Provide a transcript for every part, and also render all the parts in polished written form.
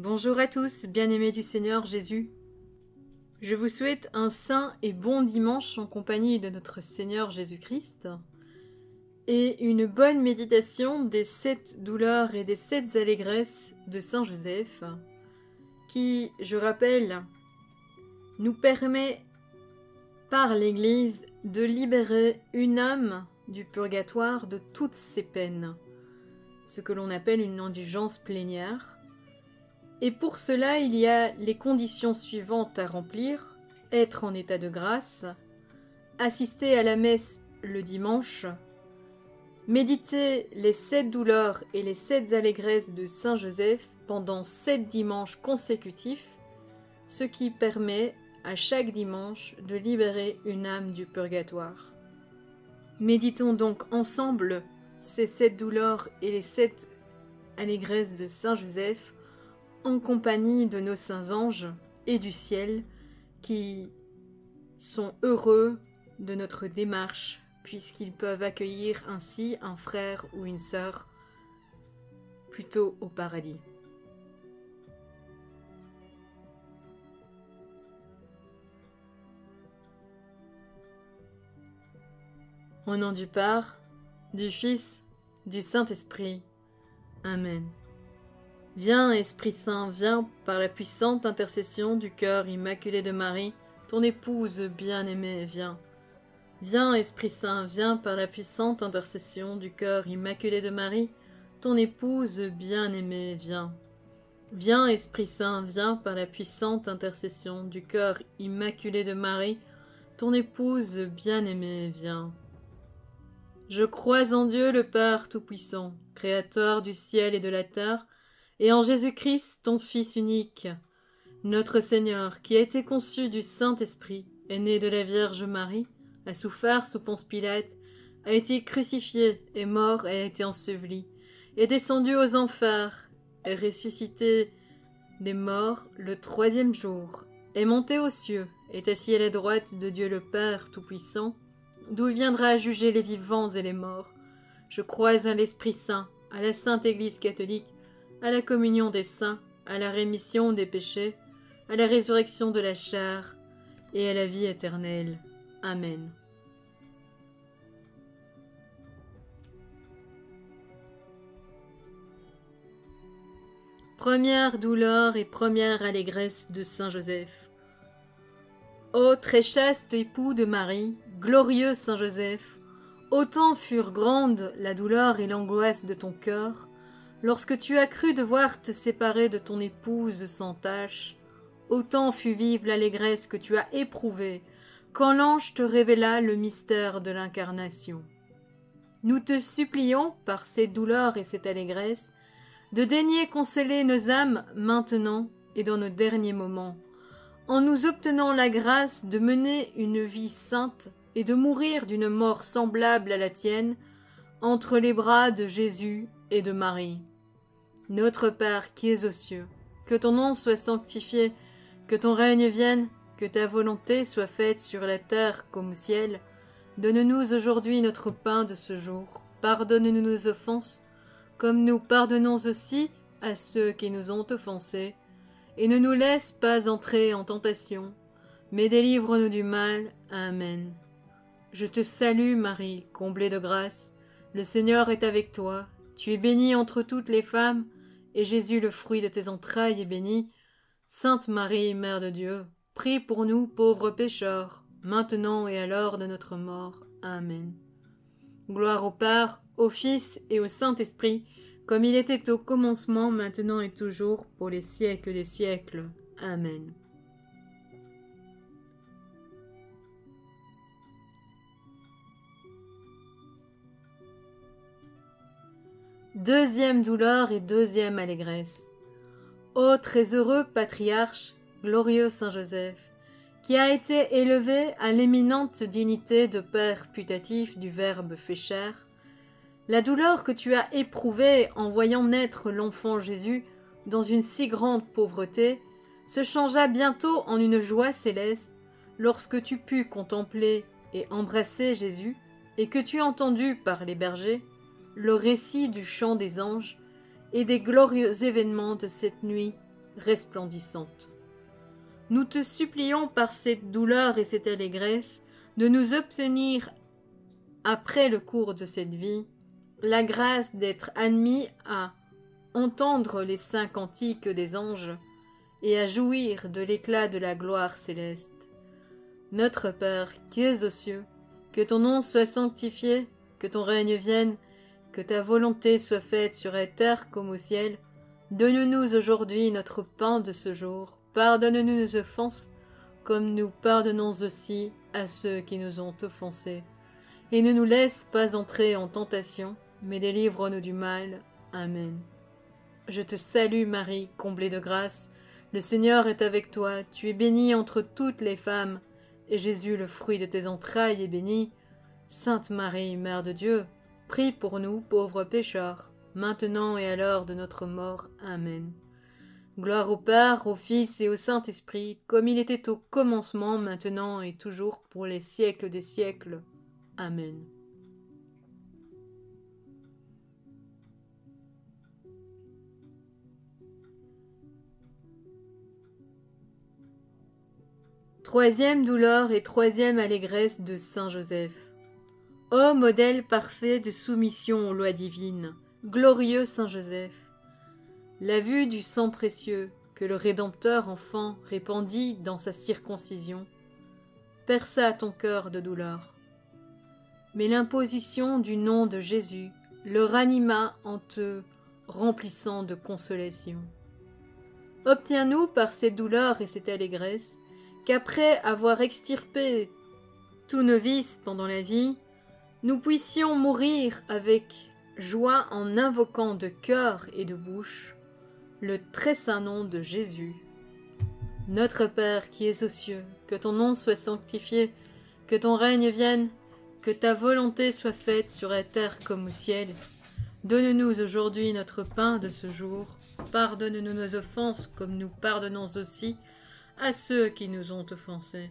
Bonjour à tous, bien-aimés du Seigneur Jésus. Je vous souhaite un saint et bon dimanche en compagnie de notre Seigneur Jésus-Christ et une bonne méditation des 7 douleurs et des 7 allégresses de Saint Joseph qui, je rappelle, nous permet par l'Église de libérer une âme du purgatoire de toutes ses peines, ce que l'on appelle une indulgence plénière. Et pour cela, il y a les conditions suivantes à remplir: être en état de grâce, assister à la messe le dimanche, méditer les 7 douleurs et les 7 allégresses de Saint Joseph pendant 7 dimanches consécutifs, ce qui permet à chaque dimanche de libérer une âme du purgatoire. Méditons donc ensemble ces 7 douleurs et les 7 allégresses de Saint Joseph en compagnie de nos saints anges et du ciel qui sont heureux de notre démarche puisqu'ils peuvent accueillir ainsi un frère ou une sœur plutôt au paradis. Au nom du Père, du Fils, du Saint-Esprit. Amen. Viens, Esprit Saint, viens par la puissante intercession du cœur immaculé de Marie, ton épouse bien-aimée, viens. Viens, Esprit Saint, viens par la puissante intercession du cœur immaculé de Marie, ton épouse bien-aimée, viens. Viens, Esprit Saint, viens par la puissante intercession du cœur immaculé de Marie, ton épouse bien-aimée, viens. Je crois en Dieu le Père Tout-Puissant, Créateur du ciel et de la terre, et en Jésus-Christ, ton Fils unique, notre Seigneur, qui a été conçu du Saint-Esprit, est né de la Vierge Marie, a souffert sous Ponce Pilate, a été crucifié, est mort et a été enseveli, est descendu aux enfers, est ressuscité des morts le 3e jour, est monté aux cieux, est assis à la droite de Dieu le Père Tout-Puissant, d'où il viendra juger les vivants et les morts. Je crois en l'Esprit Saint, à la Sainte Église catholique, à la communion des saints, à la rémission des péchés, à la résurrection de la chair et à la vie éternelle. Amen. Première douleur et première allégresse de Saint Joseph. Ô très chaste époux de Marie, glorieux Saint Joseph, autant furent grandes la douleur et l'angoisse de ton cœur, lorsque tu as cru devoir te séparer de ton épouse sans tache, autant fut vive l'allégresse que tu as éprouvée quand l'ange te révéla le mystère de l'incarnation. Nous te supplions, par cette douleur et cette allégresse, de daigner consoler nos âmes maintenant et dans nos derniers moments, en nous obtenant la grâce de mener une vie sainte et de mourir d'une mort semblable à la tienne, entre les bras de Jésus et de Marie. Notre Père qui es aux cieux, que ton nom soit sanctifié, que ton règne vienne, que ta volonté soit faite sur la terre comme au ciel. Donne-nous aujourd'hui notre pain de ce jour. Pardonne-nous nos offenses, comme nous pardonnons aussi à ceux qui nous ont offensés. Et ne nous laisse pas entrer en tentation, mais délivre-nous du mal. Amen. Je te salue Marie, comblée de grâce. Le Seigneur est avec toi. Tu es bénie entre toutes les femmes, et Jésus, le fruit de tes entrailles, est béni. Sainte Marie, Mère de Dieu, prie pour nous pauvres pécheurs, maintenant et à l'heure de notre mort. Amen. Gloire au Père, au Fils et au Saint-Esprit, comme il était au commencement, maintenant et toujours, pour les siècles des siècles. Amen. Deuxième douleur et deuxième allégresse. Ô très heureux patriarche, glorieux Saint Joseph, qui a été élevé à l'éminente dignité de Père putatif du Verbe fait chair, la douleur que tu as éprouvée en voyant naître l'enfant Jésus dans une si grande pauvreté se changea bientôt en une joie céleste lorsque tu pus contempler et embrasser Jésus et que tu entendus par les bergers le récit du chant des anges et des glorieux événements de cette nuit resplendissante. Nous te supplions par cette douleur et cette allégresse de nous obtenir, après le cours de cette vie, la grâce d'être admis à entendre les saints cantiques des anges et à jouir de l'éclat de la gloire céleste. Notre Père, qui es aux cieux, que ton nom soit sanctifié, que ton règne vienne, que ta volonté soit faite sur la terre comme au ciel. Donne-nous aujourd'hui notre pain de ce jour. Pardonne-nous nos offenses, comme nous pardonnons aussi à ceux qui nous ont offensés. Et ne nous laisse pas entrer en tentation, mais délivre-nous du mal. Amen. Je te salue Marie, comblée de grâce. Le Seigneur est avec toi. Tu es bénie entre toutes les femmes, et Jésus, le fruit de tes entrailles, est béni. Sainte Marie, Mère de Dieu, prie pour nous, pauvres pécheurs, maintenant et à l'heure de notre mort. Amen. Gloire au Père, au Fils et au Saint-Esprit, comme il était au commencement, maintenant et toujours, pour les siècles des siècles. Amen. Troisième douleur et troisième allégresse de Saint Joseph. Ô modèle parfait de soumission aux lois divines, glorieux Saint Joseph, la vue du sang précieux que le Rédempteur enfant répandit dans sa circoncision perça ton cœur de douleur. Mais l'imposition du nom de Jésus le ranima en te remplissant de consolation. Obtiens-nous par cette douleur et cette allégresse qu'après avoir extirpé tous nos vices pendant la vie, nous puissions mourir avec joie en invoquant de cœur et de bouche le très saint nom de Jésus. Notre Père qui es aux cieux, que ton nom soit sanctifié, que ton règne vienne, que ta volonté soit faite sur la terre comme au ciel. Donne-nous aujourd'hui notre pain de ce jour. Pardonne-nous nos offenses comme nous pardonnons aussi à ceux qui nous ont offensés.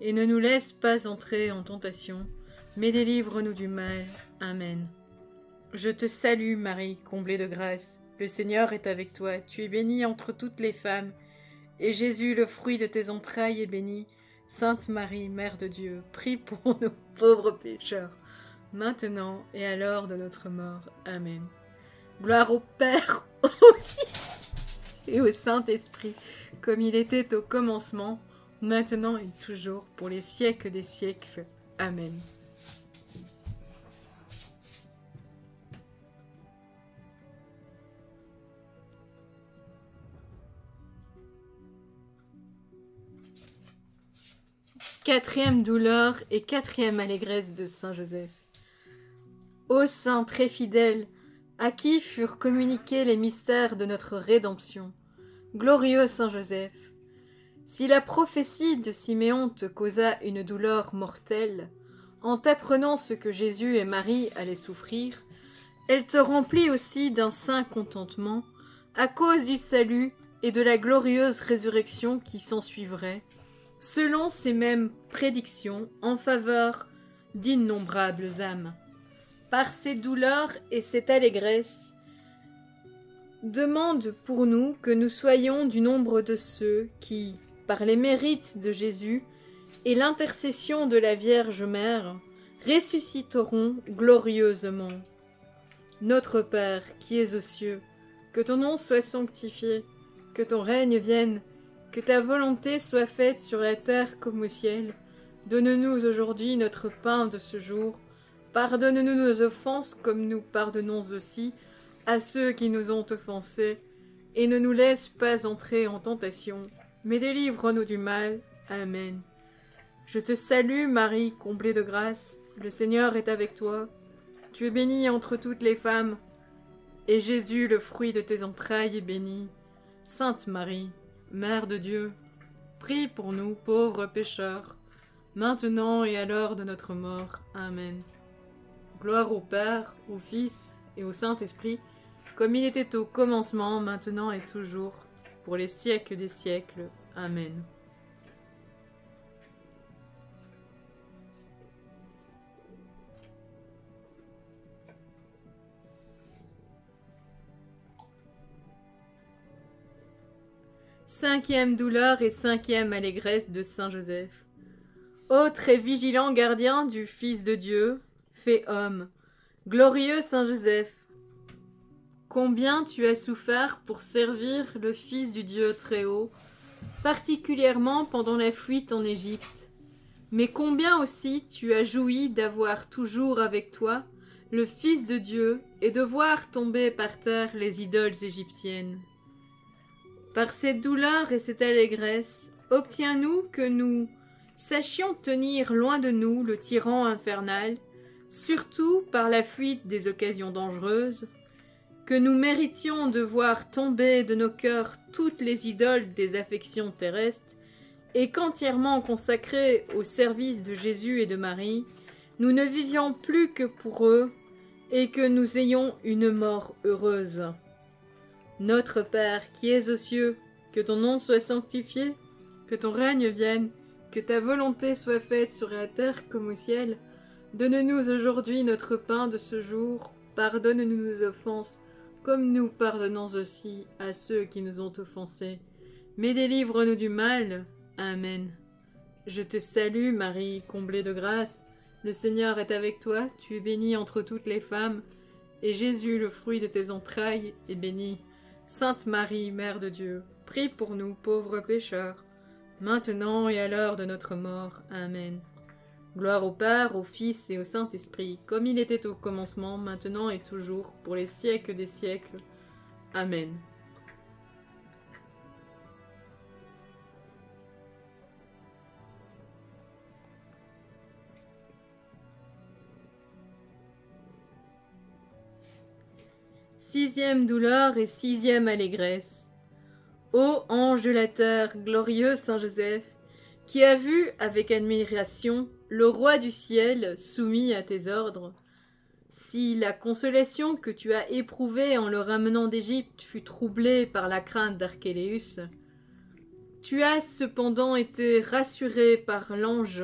Et ne nous laisse pas entrer en tentation, mais délivre-nous du mal. Amen. Je te salue Marie, comblée de grâce. Le Seigneur est avec toi. Tu es bénie entre toutes les femmes, et Jésus, le fruit de tes entrailles, est béni. Sainte Marie, Mère de Dieu, prie pour nous pauvres pécheurs, maintenant et à l'heure de notre mort. Amen. Gloire au Père, au Fils et au Saint-Esprit, comme il était au commencement, maintenant et toujours, pour les siècles des siècles. Amen. Quatrième douleur et quatrième allégresse de Saint Joseph. Ô Saint très fidèle, à qui furent communiqués les mystères de notre rédemption, glorieux Saint Joseph, si la prophétie de Siméon te causa une douleur mortelle, en t'apprenant ce que Jésus et Marie allaient souffrir, elle te remplit aussi d'un saint contentement, à cause du salut et de la glorieuse résurrection qui s'ensuivrait, selon ces mêmes prédictions en faveur d'innombrables âmes. Par ces douleurs et cette allégresse, demande pour nous que nous soyons du nombre de ceux qui, par les mérites de Jésus et l'intercession de la Vierge Mère, ressusciteront glorieusement. Notre Père, qui es aux cieux, que ton nom soit sanctifié, que ton règne vienne, que ta volonté soit faite sur la terre comme au ciel. Donne-nous aujourd'hui notre pain de ce jour. Pardonne-nous nos offenses comme nous pardonnons aussi à ceux qui nous ont offensés. Et ne nous laisse pas entrer en tentation, mais délivre-nous du mal. Amen. Je te salue Marie, comblée de grâce. Le Seigneur est avec toi. Tu es bénie entre toutes les femmes, et Jésus, le fruit de tes entrailles, est béni. Sainte Marie, Mère de Dieu, prie pour nous pauvres pécheurs, maintenant et à l'heure de notre mort. Amen. Gloire au Père, au Fils et au Saint-Esprit, comme il était au commencement, maintenant et toujours, pour les siècles des siècles. Amen. Cinquième douleur et cinquième allégresse de saint Joseph. Ô très vigilant gardien du Fils de Dieu, fait homme, glorieux saint Joseph, combien tu as souffert pour servir le Fils du Dieu très haut, particulièrement pendant la fuite en Égypte, mais combien aussi tu as joui d'avoir toujours avec toi le Fils de Dieu et de voir tomber par terre les idoles égyptiennes. Par cette douleur et cette allégresse, obtiens-nous que nous sachions tenir loin de nous le tyran infernal, surtout par la fuite des occasions dangereuses, que nous méritions de voir tomber de nos cœurs toutes les idoles des affections terrestres, et qu'entièrement consacrés au service de Jésus et de Marie, nous ne vivions plus que pour eux, et que nous ayons une mort heureuse. Notre Père qui es aux cieux, que ton nom soit sanctifié, que ton règne vienne, que ta volonté soit faite sur la terre comme au ciel. Donne-nous aujourd'hui notre pain de ce jour, pardonne-nous nos offenses, comme nous pardonnons aussi à ceux qui nous ont offensés. Mais délivre-nous du mal. Amen. Je te salue, Marie, comblée de grâce. Le Seigneur est avec toi, tu es bénie entre toutes les femmes, et Jésus, le fruit de tes entrailles, est béni. Sainte Marie, Mère de Dieu, prie pour nous pauvres pécheurs, maintenant et à l'heure de notre mort. Amen. Gloire au Père, au Fils et au Saint-Esprit, comme il était au commencement, maintenant et toujours, pour les siècles des siècles. Amen. Sixième douleur et sixième allégresse. Ô ange de la terre, glorieux saint Joseph, qui as vu avec admiration le roi du ciel soumis à tes ordres, si la consolation que tu as éprouvée en le ramenant d'Égypte fut troublée par la crainte d'Archéléus, tu as cependant été rassuré par l'ange,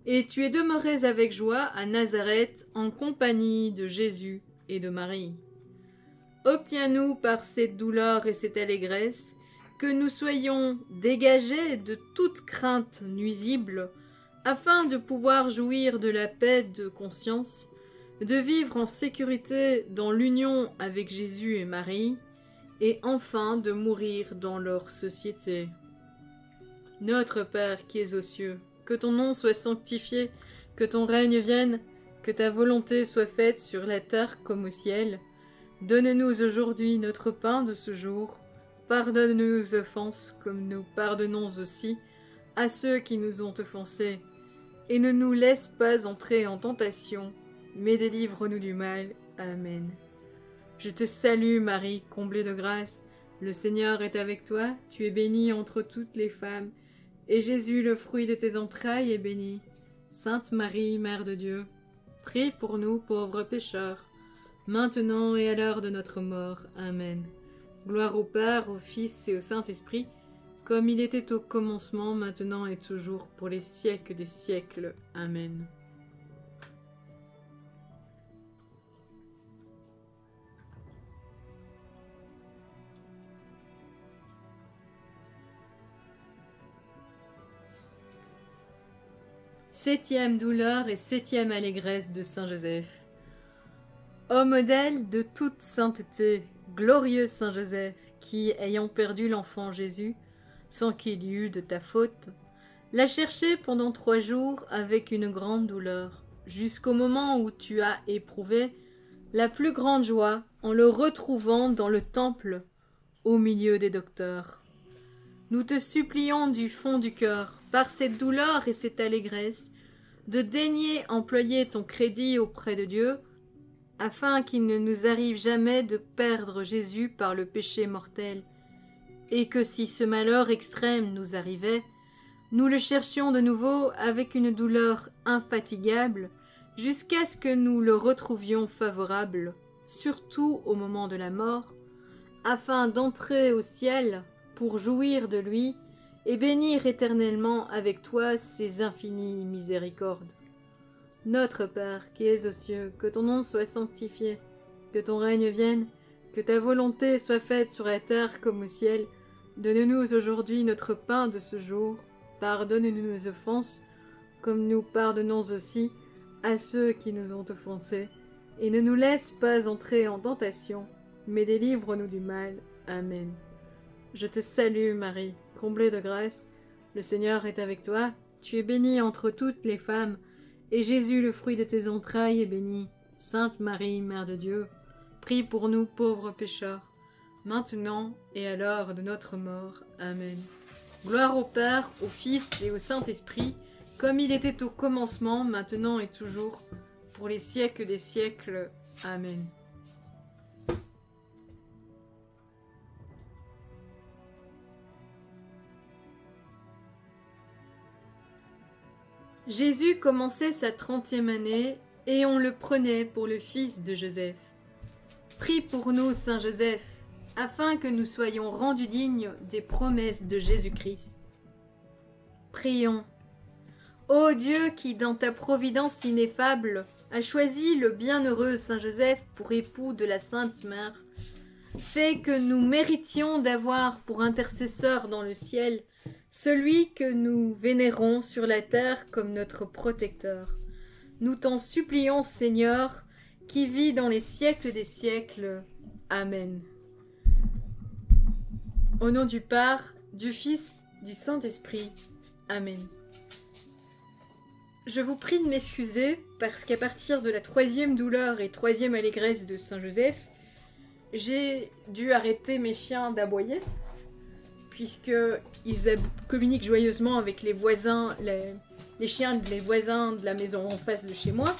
et tu es demeuré avec joie à Nazareth en compagnie de Jésus et de Marie. Obtiens-nous par cette douleur et cette allégresse que nous soyons dégagés de toute crainte nuisible, afin de pouvoir jouir de la paix de conscience, de vivre en sécurité dans l'union avec Jésus et Marie, et enfin de mourir dans leur société. Notre Père qui es aux cieux, que ton nom soit sanctifié, que ton règne vienne, que ta volonté soit faite sur la terre comme au ciel. Donne-nous aujourd'hui notre pain de ce jour. Pardonne-nous nos offenses, comme nous pardonnons aussi à ceux qui nous ont offensés. Et ne nous laisse pas entrer en tentation, mais délivre-nous du mal. Amen. Je te salue, Marie, comblée de grâce. Le Seigneur est avec toi. Tu es bénie entre toutes les femmes. Et Jésus, le fruit de tes entrailles, est béni. Sainte Marie, Mère de Dieu, prie pour nous pauvres pécheurs, maintenant et à l'heure de notre mort. Amen. Gloire au Père, au Fils et au Saint-Esprit, comme il était au commencement, maintenant et toujours, pour les siècles des siècles. Amen. Septième douleur et septième allégresse de saint Joseph. Ô modèle de toute sainteté, glorieux saint Joseph, qui, ayant perdu l'enfant Jésus, sans qu'il y eût de ta faute, l'a cherché pendant 3 jours avec une grande douleur, jusqu'au moment où tu as éprouvé la plus grande joie en le retrouvant dans le temple, au milieu des docteurs. Nous te supplions du fond du cœur, par cette douleur et cette allégresse, de daigner employer ton crédit auprès de Dieu, afin qu'il ne nous arrive jamais de perdre Jésus par le péché mortel, et que si ce malheur extrême nous arrivait, nous le cherchions de nouveau avec une douleur infatigable, jusqu'à ce que nous le retrouvions favorable, surtout au moment de la mort, afin d'entrer au ciel pour jouir de lui et bénir éternellement avec toi ses infinies miséricordes. Notre Père qui es aux cieux, que ton nom soit sanctifié, que ton règne vienne, que ta volonté soit faite sur la terre comme au ciel. Donne-nous aujourd'hui notre pain de ce jour. Pardonne-nous nos offenses, comme nous pardonnons aussi à ceux qui nous ont offensés. Et ne nous laisse pas entrer en tentation, mais délivre-nous du mal. Amen. Je te salue, Marie, comblée de grâce. Le Seigneur est avec toi. Tu es bénie entre toutes les femmes, et Jésus, le fruit de tes entrailles, est béni. Sainte Marie, Mère de Dieu, prie pour nous pauvres pécheurs, maintenant et à l'heure de notre mort. Amen. Gloire au Père, au Fils et au Saint-Esprit, comme il était au commencement, maintenant et toujours, pour les siècles des siècles. Amen. Jésus commençait sa 30e année, et on le prenait pour le fils de Joseph. Prie pour nous, Saint Joseph, afin que nous soyons rendus dignes des promesses de Jésus-Christ. Prions. Ô Dieu qui, dans ta providence ineffable, a choisi le bienheureux Saint Joseph pour époux de la Sainte Mère, fais que nous méritions d'avoir pour intercesseur dans le ciel celui que nous vénérons sur la terre comme notre protecteur. Nous t'en supplions, Seigneur, qui vit dans les siècles des siècles. Amen. Au nom du Père, du Fils, du Saint-Esprit. Amen. Je vous prie de m'excuser parce qu'à partir de la 3e douleur et 3e allégresse de Saint Joseph, j'ai dû arrêter mes chiens d'aboyer, puisqu'ils communiquent joyeusement avec les voisins, les chiens des voisins de la maison en face de chez moi,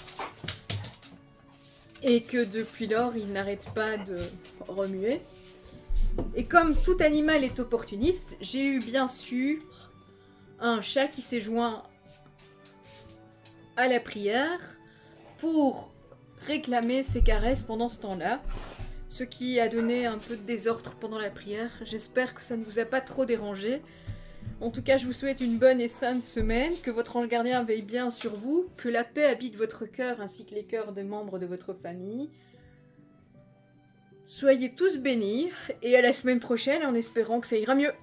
et que depuis lors, ils n'arrêtent pas de remuer. Et comme tout animal est opportuniste, j'ai eu bien sûr un chat qui s'est joint à la prière pour réclamer ses caresses pendant ce temps-là, ce qui a donné un peu de désordre pendant la prière. J'espère que ça ne vous a pas trop dérangé. En tout cas, je vous souhaite une bonne et sainte semaine, que votre ange gardien veille bien sur vous, que la paix habite votre cœur ainsi que les cœurs des membres de votre famille. Soyez tous bénis, et à la semaine prochaine en espérant que ça ira mieux.